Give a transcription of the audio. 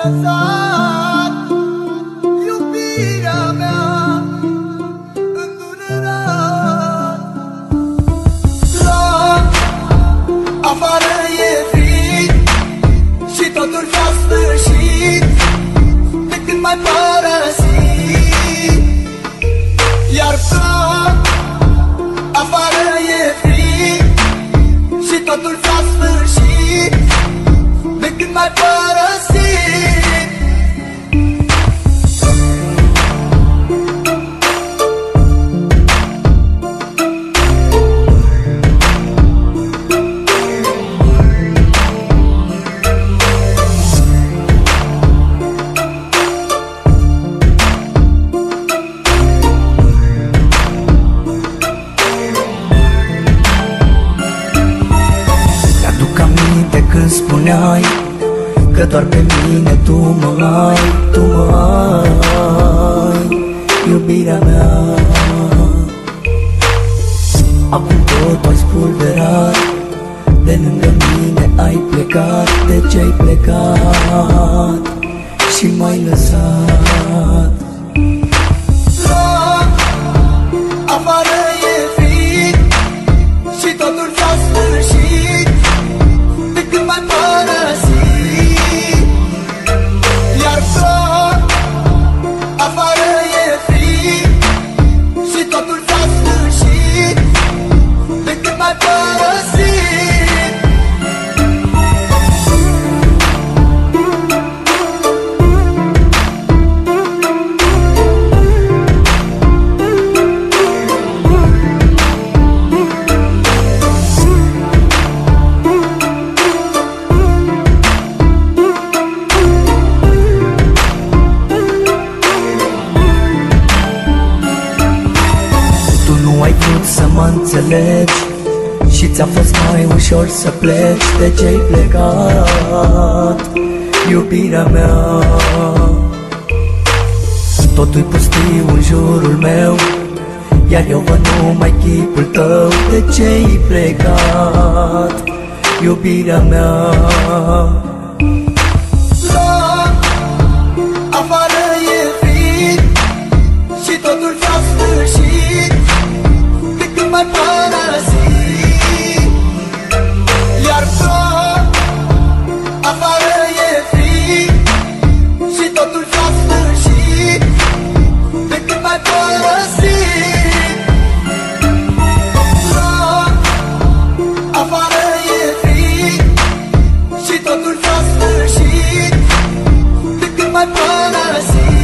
lăsat iubirea mea îndurerat. La afară e frig și totul s-a sfârșit de când m-ai părăsit. Iar ploc, afară e frig și totul s-a sfârșit de când m-ai părăsit. Când spuneai că doar pe mine tu mă ai, tu mă ai, iubirea mea. Acum totul ai spulberat, de lângă mine ai plecat. De ce ai plecat și m-ai lăsat? La afară e frig și totul s-a sfârșit de când m-ai părăsit. Iar ploc, afară e frig și totul s-a sfârșit de când m-ai părăsit. Ai vrut să mă înțelegi și ți-a fost mai ușor să pleci. De ce-ai plecat, iubirea mea? Totul-i pustiu în jurul meu, iar eu văd numai chipul tău. De ce-ai plecat, iubirea mea? La afară e frig și totul s-a sfârșit de când m-ai părăsit. Iar ploc, afară e frig și totul s-a sfârșit de când m-ai părăsit. Ploc, afară e frig și totul s-a sfârșit de când m-ai părăsit.